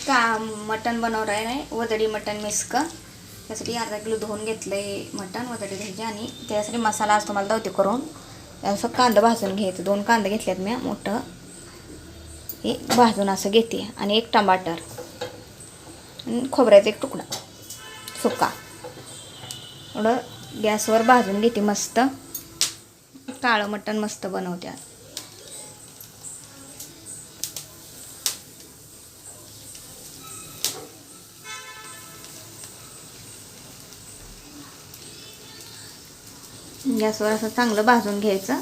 का मटण बनवणार आहे, वजडी मटण मिस्क. त्यासाठी अर्धा किलो धुवून घेतलं आहे मटण, वजडी घ्यायची. आणि त्यासाठी मसाला आज तुम्हाला दावते करून. असं कांदा भाजून घ्यायचं. 2 कांदे घेतलेत मी मोठं, हे भाजून असं घेते. आणि 1 टमाटर आणि खोबऱ्याचा 1 तुकडा सुका. एवढं गॅसवर भाजून घेते मस्त. काळं मटण मस्त बनवते. गॅसवर असं चांगलं भाजून घ्यायचं.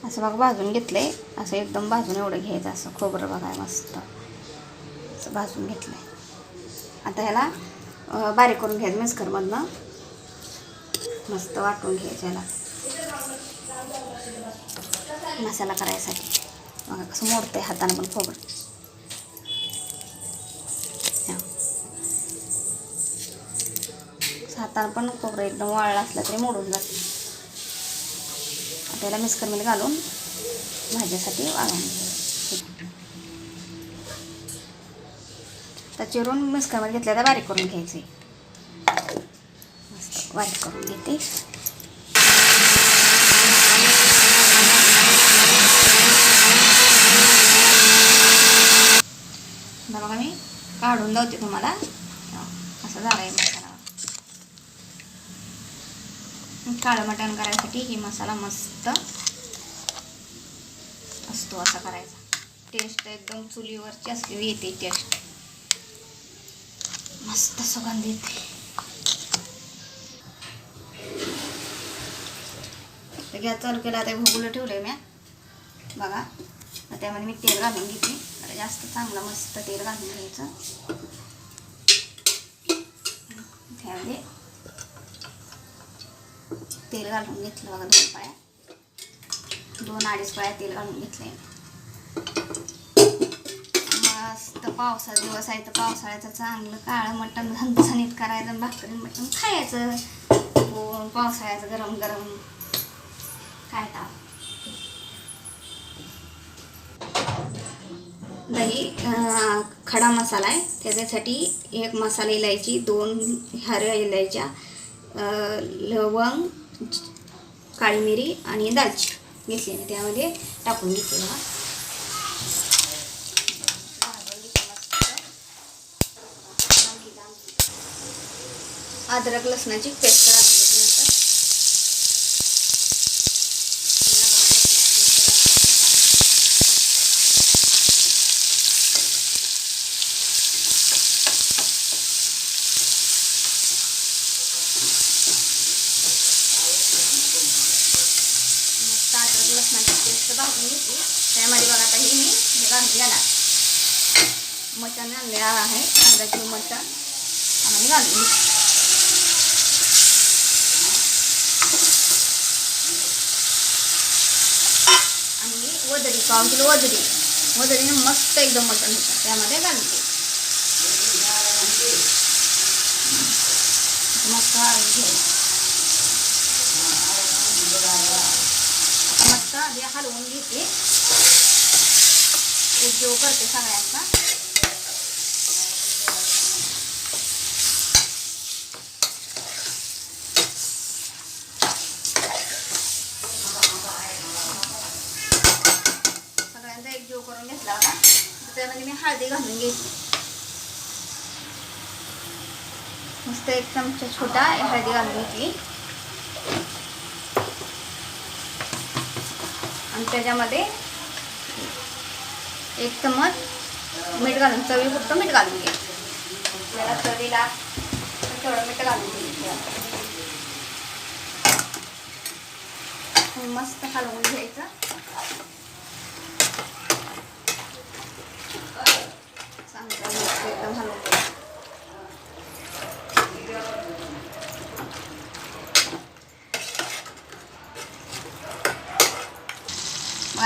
असं बघा भाजून घेतलंय. असं एकदम भाजून एवढं घ्यायचं. असं खोबरं बघा मस्त असं भाजून घेतलंय. आता ह्याला बारीक करून घ्यायचं मिक्सरमधनं. मस्त वाटून घ्यायचं ह्याला मसाला करायसाठी. बघा कसं मोडतंय हाताने पण खोबरं. हाताने पण खोबरं एकदम वाळलं असलं तरी मोडून जातं. त्याला मिक्सरमध्ये घालून भाज्यासाठी वाळवून घ्यायचं. तर चिरून मिक्सरमध्ये घेतल्या तर बारीक करून घ्यायचे. मस्त बारीक करून घेते. बघा मी काढून लावते तुम्हाला. असं झालं आहे मसाला. काळं मटण करायसाठी ही मसाला मस्त असतो असा करायचा. टेस्ट एकदम चुलीवरची असली येते टेस्ट. मस्त सुगंध येते. गॅस चालू केला. आता भोगुलं ठेवलंय मी. बघा त्यामध्ये मी तेल घालून घेते. जास्त चांगलं मस्त तेल घालून घ्यायचं. त्यामध्ये तेल घालून घेतलं बघा. 2 पाया 2-2.5 पाया तेल घालून घेतलंय. मस्त पावसाचा दिवस आहे तर पावसाळ्याचं चांगलं काळं मटण झणझणीत करायचं. भाकरी मटण खायचं. पावसाळ्याचं गरम गरम काय ताप. दही खडा मसाला आहे. त्याच्यासाठी 1 मसाला इलायची, 2 हऱ्या इलायच्या, लवंग, काळी मिरी आणि दालचिनी घेतली. त्यामध्ये टाकून घेतली. अद्रक लसणाची पेस्ट घालून लसणाची पेस्ट भाजून घेतली. त्यामध्ये बघा आता ही मी हे घालून घेणार. मटण आणले आहे अर्धा किलो मटण आणि घालून घेतली. आणि वजडी 1 किलो वजडीने मस्त एकदम मटण होतं. त्यामध्ये घालून घेतली. मस्त घालून घ्यायचं. मस्त आधी हलवून घेते. एकजीव करते सगळ्यांचा. सगळ्यांचा एकजीव करून घेतला होता. त्यामध्ये मी हळदी घालून घेतली. मस्त 1 चमचा छोटा हळदी घालून घेतली. आणि त्याच्यामध्ये 1 चमच मीठ घालून चवीपुरतं मीठ घालून घ्यायचं. त्याला चवीला थोडं मीठ घालून घ्यायचं. मस्त हलवून घ्यायचं. चांगलं मस्त एकदम हलवून घ्यायचं.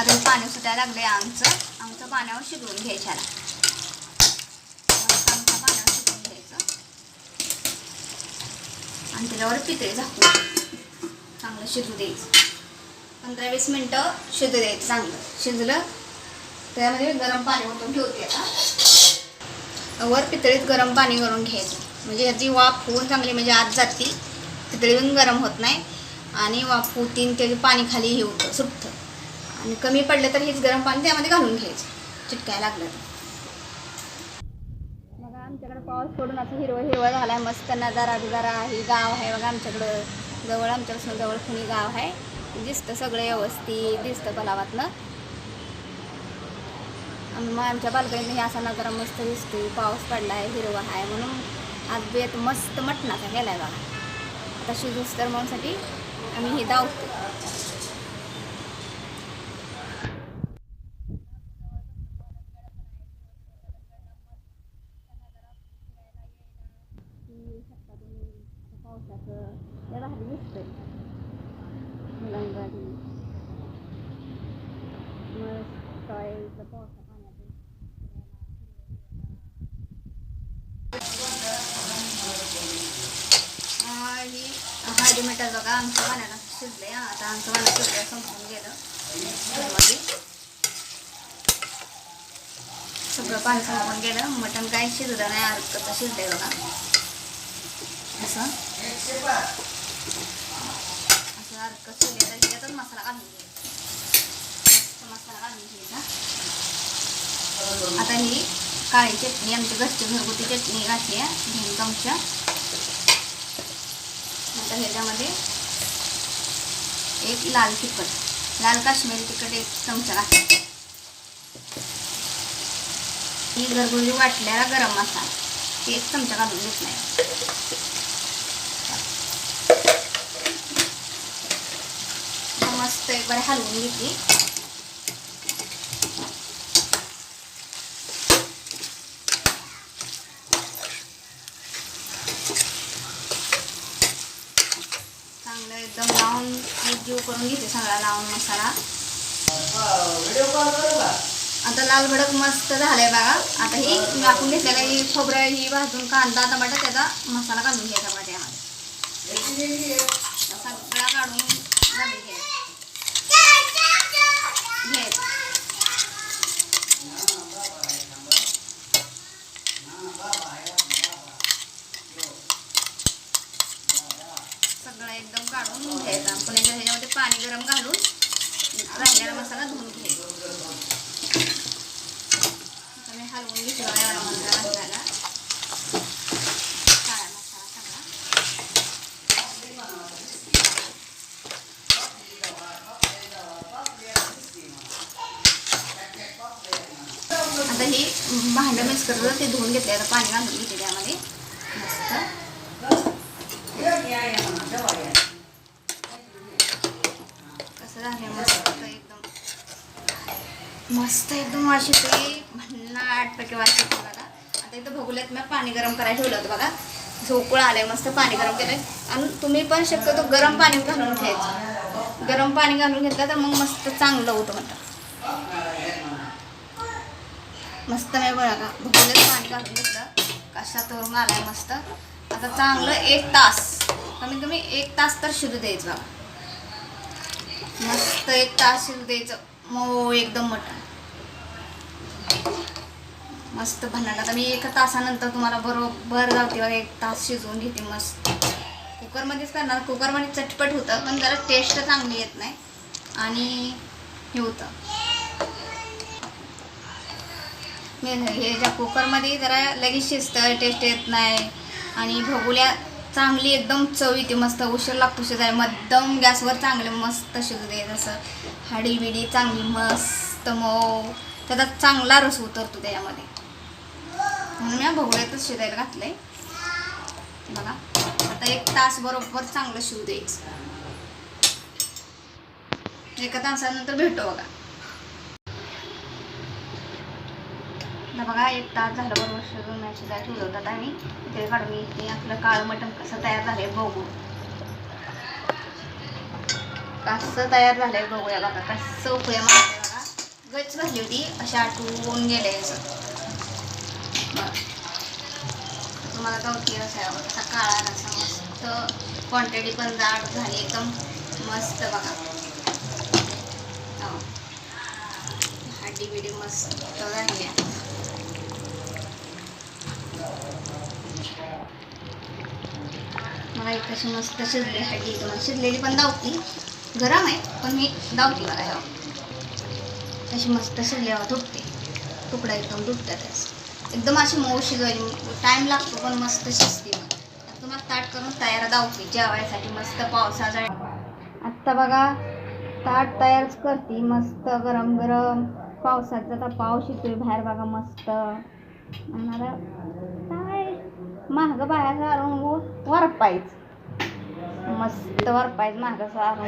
आता पाणी सुटायला लागले आमचं पाण्यावर शिजवून घ्यायच्याला. आमच्या पाण्यावर शिजवून घ्यायचं आणि त्याच्यावर पितळी झाकून चांगलं शिजू द्यायचं. 15-20 मिनटं शिजू द्यायचं. चांगलं शिजलं त्यामध्ये गरम पाणी ओतून ठेवते. आता वर पितळीत गरम पाणी करून घ्यायचं, म्हणजे याची वाफ होऊन चांगली म्हणजे आत जाती, पितळी पण गरम होत नाही आणि वाफ होतीन त्याचे पाणी खाली हे होतं सुटतं. आणि कमी पडलं तर हेच गरम पाणी त्यामध्ये घालून घ्यायचं चिटकायला लागलं तर. बघा आमच्याकडे पाऊस पडून असं हिरवं झाला आहे. मस्त नजारा बिजारा आहे. गाव आहे बघा आमच्याकडं जवळ, आमच्यापासून जवळ खुणी गाव आहे. दिसतं सगळं व्यवस्थित दिसतं तलावातनं. मग आमच्या बाल्कनीत हे असा नजारा मस्त दिसतो. पाऊस पडला आहे, हिरवा आहे म्हणून आज बेत मस्त मटणाचा गेला आहे बघा. आता शिजूस तर म्हणूनसाठी आम्ही हे दावतो. पावसाचं त्या भारी दिसतंय मुलांबारी मस्त पावसा पाण्यात. ही हळदी मिठाचं बघा आमच्या पाण्याला शिजले. आता आमचं पाण्यात शिजलं संपून गेलं. सगळं पाणी संपून गेलं. मटण काही शिजलं नाही, अर्धं शिजलंय बघा. असं अर्धं शिजलं तर यातच मसाला घालून घ्यायचा. मसाला घालून घ्यायचा. आता ही काळी चटणी आमची घरची घरगुती चटणी घातली आहे 2 चमचा. आता ह्याच्यामध्ये एक लाल काश्मीरी तिखट 1 चमचा घातला. ही घरगुती वाटलेला गरम मसाला 1 चमचा घालून घेतलाय. मस्त एक बार हलवून घेतली. चांगलं एकदम लावून एक जीव करून घेते सगळा लावून मसाला. आता लाल भडक मस्त झालंय बघा. आता ही आपण घेतलेला ही खोबरं ही भाजून कांदा टमाटा त्याचा मसाला घालून घ्यायचा बघा. त्यामध्ये सगळा काढून घालून घ्यायचा. सगळं एकदम काढून घ्यायचा. पुन्हा ह्याच्यामध्ये पाणी गरम घालून राहिलेला मसाला धुवून घ्यायचा. मी हलवून घेतला एवढा मसाला घालायला. काळा मसाला सगळा. आता ही भांडं मिक्स करत ते धुवून घेतले. आता पाणी घालून घेते त्यामध्ये मस्त. कसं झालं मस्त एकदम वास येतोय. भन्नाट पैकी वास येतो बघा. आता इथं भगुल्यात मी पाणी गरम करायला ठेवलं होतं बघा. झोकूळ आलंय मस्त पाणी गरम केलंय. आणि तुम्ही पण शक्यतो गरम पाणी घालून घ्यायचं. गरम पाणी घालून घेतलं तर मग मस्त चांगलं होतं म्हणतात. मस्त नाही बघा भगुल्यात पाणी घालून घेतलं कशा तोरून आलाय मस्त. आता चांगलं 1 तास कमीत कमी 1 तास तर शिजू द्यायचं बघा. मस्त 1 तास शिजू द्यायचं. मऊ एकदम मटण मस्त भन्नाट. आता मी 1 तासानंतर तुम्हाला बरोबर जाते बघा. 1 तास शिजवून घेते मस्त. कुकरमध्येच करणार. कुकरमध्ये चटपट होतं पण जरा टेस्ट चांगली येत नाही आणि हे होतं. हे ज्या कुकरमध्ये जरा लगेच शिजतं, टेस्ट येत नाही आणि भगुल्या चांगली एकदम चव येते मस्त. उशीर लागतो शिजायला. मध्यम गॅसवर चांगले मस्त शिजू दे. जसं हाडी बिडी चांगली मस्त मऊ त्याचा चांगला रस उतरतो त्याच्यामध्ये म्हणून मी भगुल्यातच शिजायला घातलंय बघा. आता 1 तास बरोबर चांगलं शिजू द्यायचं. 1 तासानंतर भेटतो बघा. बघा 1 तास झालं बरोबर शिजून मी शिजायला ठेवलं होतं. आता मी ते काढून घेते. आपलं काळं मटण कसं तयार झालंय बघू. कसं तयार झालंय बघूया बघा. कसं उकळ्या मारते बघा. गच भरली होती अशी आटवून गेले याचं. तुम्हाला गवती रसावर असा काळा रसा मस्त, क्वांटिटी पण जाड झाली एकदम मस्त बघा. हड्डी बिडी मस्त झाली. मला एक अशी मस्त शिजली हड्डी, तुम्हाला शिजलेली पण दावती, गरम आहे पण मी दावती मला ह्या अशी मस्त शिजल्यावर तुटते, तुकडा एकदम तुटतात एकदम अशी मऊ शिजवायची. टाईम लागतो पण मस्त शिजते. तुम्हाला ताट करून तयार दावते जेवायसाठी मस्त पावसाचा. आत्ता बघा ताट तयारच करते मस्त गरम गरम. पावसाचा आता पाऊस येतोय बाहेर बघा मस्त. आम्हाला काय महाग बाहेर सारून वरपायच मस्त वरपायच महाग सारून.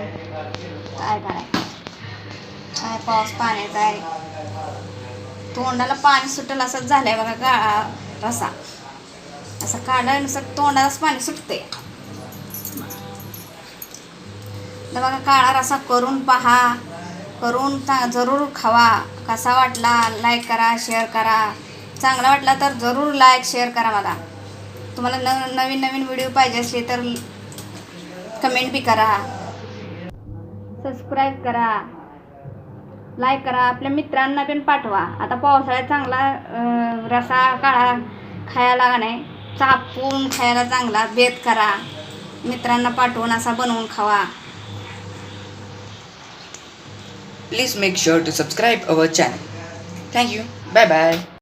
काय करायचं, काय पाऊस पाण्याचा आहे. तोंडाला पाणी सुटेल असंच झालंय बघा. काळा रसा असं काढा नुसतं तोंडालाच पाणी सुटते. तर बघा काळा रसा करून पहा, करून जरूर खावा. कसा वाटला लाईक करा, शेअर करा. चांगला वाटला तर जरूर लाईक शेअर करा. मला तुम्हाला नवीन नवीन व्हिडिओ पाहिजे असले तर कमेंट बी करा, सबस्क्राईब करा, लाईक करा. आपल्या मित्रांना पण पाठवा. आता पावसाळ्यात चांगला रसा काळा खायला का नाही, चापून खायला चांगला बेत करा. मित्रांना पाठवून असा बनवून खावा. Please make sure to subscribe our channel. Thank you. Bye bye.